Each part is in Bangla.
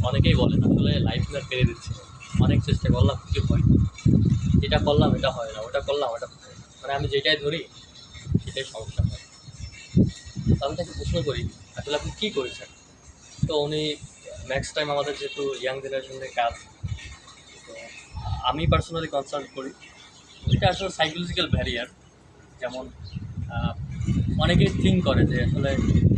অনেকেই বলেন আসলে লাইফ আর পেরে দিচ্ছে না। অনেক চেষ্টা করলাম কিছু হয় না। এটা করলাম এটা হয় না, ওটা করলাম ওটা হয় না। মানে আমি যেটাই ধরি সেটাই সমস্যা হয়। তো আমি তাকে প্রশ্ন করি আসলে আপনি কী করেছেন। তো উনি নেক্সট টাইম আমাদের যেহেতু ইয়াং জেনারেশনের কাজ, তো আমি পার্সোনালি কনসাল্ট করি। এটা আসলে সাইকোলজিক্যাল ব্যারিয়ার। যেমন আহ, অনেকেই থিঙ্ক করে যে আসলে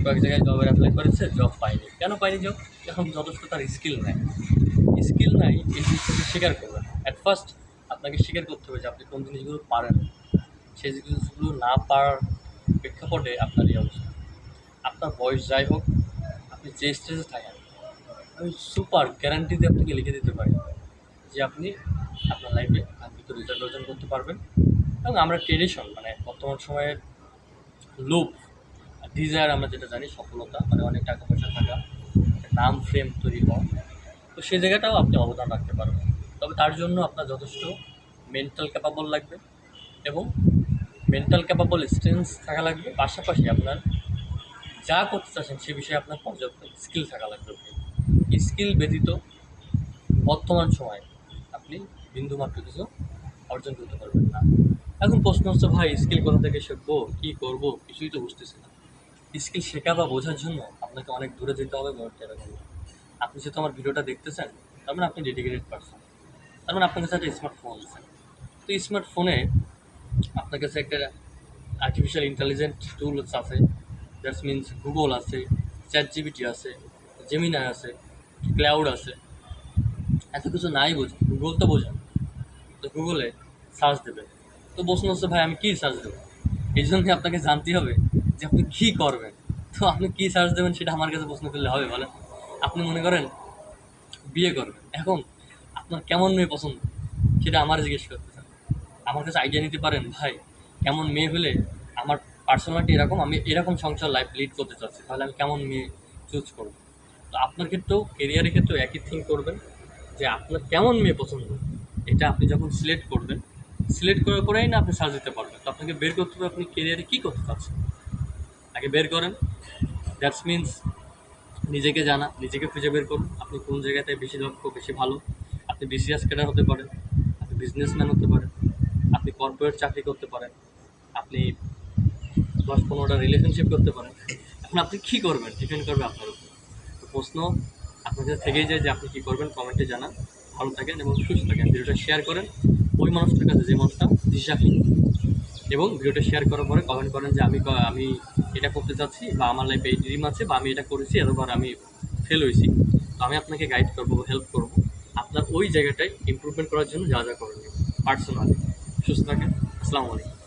কয়েক জায়গায় জবের অ্যাপ্লাই করেছে, জব পায়নি। কেন পায়নি জব? এখন যথেষ্ট তার স্কিল নাই। স্কিল নাই, এই জিনিসটাকে স্বীকার করবেন। অ্যাট ফার্স্ট আপনাকে স্বীকার করতে হবে যে আপনি কোন জিনিসগুলো পারেন। সেই জিনিসগুলো না পারার প্রেক্ষাপটে আপনার এই অবস্থা। আপনার বয়স যাই হোক, আপনি যে স্টেজে থাকেন, আমি সুপার গ্যারান্টি দিয়ে আপনাকে লিখে দিতে পারি যে আপনি আপনার লাইফে কাঙ্ক্ষিত রেজাল্ট অর্জন করতে পারবেন। এবং আমরা ট্রেডিশন মানে বর্তমান সময়ের লোভ, ডিজায়ার, আমরা যেটা জানি সফলতা মানে অনেক টাকা পয়সা থাকা, নাম ফ্রেম তৈরি হওয়া, তো সেই জায়গাটাও আপনি অবদান রাখতে পারবেন। তবে তার জন্য আপনার যথেষ্ট মেন্টাল ক্যাপাবল লাগবে এবং মেন্টাল ক্যাপাবল স্ট্রেংথ থাকা লাগবে। পাশাপাশি আপনার যা করতে চাচ্ছেন সে বিষয়ে আপনার পর্যাপ্ত স্কিল থাকা লাগবে। এই স্কিল ব্যতীত বর্তমান সময়ে আপনি বিন্দুমাত্র কিছু অর্জন করতে পারবেন না। এখন প্রশ্ন হচ্ছে, ভাই স্কিল কোথা থেকে শিখবো, কী করবো, কিছুই তো বুঝতেছি না। স্কিল শেখা বা বোঝার জন্য আপনাকে অনেক দূরে যেতে হবে। আপনি যেহেতু আমার ভিডিওটা দেখতেছেন, তার মানে আপনি ডেডিকেটেড পারসন, তার মানে আপনার কাছে একটা স্মার্টফোন আছে। তো স্মার্টফোনে আপনার কাছে একটা আর্টিফিশিয়াল ইন্টেলিজেন্ট টুলস আছে। দ্যাটস মিনস গুগল আছে, চ্যাট জিপিটি আছে, জেমিনাই আছে, ক্লাউড আছে। এত কিছু নাই বোঝেন, গুগল তো বোঝেন, তো গুগলে সার্চ দেবেন। তো প্রশ্ন হচ্ছে, ভাই আমি কী সার্চ দেবো? এই জন্যই আপনাকে জানতে হবে যে আপনি কী করবেন। তো আপনি কী সার্চ দেবেন সেটা আমার কাছে প্রশ্ন করলে হবে বলেন? আপনি মনে করেন বিয়ে করবেন, এখন আপনার কেমন মেয়ে পছন্দ সেটা আমার জিজ্ঞেস করতেছেন। আমার কাছে আইডিয়া নিতে পারেন, ভাই কেমন মেয়ে হলে আমার পার্সোনালিটি এরকম, আমি এরকম সংসার লাইফ লিড করতে চাচ্ছি, তাহলে আমি কেমন মেয়ে চুজ করব। তো আপনার ক্ষেত্রেও কেরিয়ারের ক্ষেত্রেও একই থিঙ্ক করবেন যে আপনার কেমন মেয়ে পছন্দ। এটা আপনি যখন সিলেক্ট করবেন, সিলেক্ট করার পরেই না আপনি সার্চ দিতে পারবেন। তো আপনাকে বের করতে হবে আপনি কেরিয়ারে কী করতে চাচ্ছেন, আগে বের করেন। দ্যাটস মিনস নিজেকে জানা, নিজেকে খুঁজে বের করুন আপনি কোন জায়গাতে বেশি দক্ষ, বেশি ভালো। আপনি বিসিএস ক্যাডার হতে পারেন, আপনি বিজনেসম্যান হতে পারেন, আপনি কর্পোরেট চাকরি করতে পারেন, আপনি 10-15টা রিলেশনশিপ করতে পারেন। এখন আপনি কী করবেন ডিপেন্ড করবে আপনার উপর। তো প্রশ্ন আপনার কাছে থেকেই যায় যে আপনি কী করবেন, কমেন্টে জানান। ভালো থাকেন এবং সুস্থ থাকেন। ভিডিওটা শেয়ার করেন ওই মানুষটার কাছে যে মানুষটা দিশাহীন, এবং ভিডিওটা শেয়ার করার পরে কমেন্ট করেন যে আমি এটা করতে চাচ্ছি, বা আমার লাইফে এই ড্রিম আছে, বা আমি এটা করেছি, এতবার আমি ফেল হয়েছি। তো আমি আপনাকে গাইড করবো, হেল্প করবো আপনার ওই জায়গাটায় ইমপ্রুভমেন্ট করার জন্য যা যা করণীয় পার্সোনালি। সুস্থ থাকেন। আসসালামু আলাইকুম।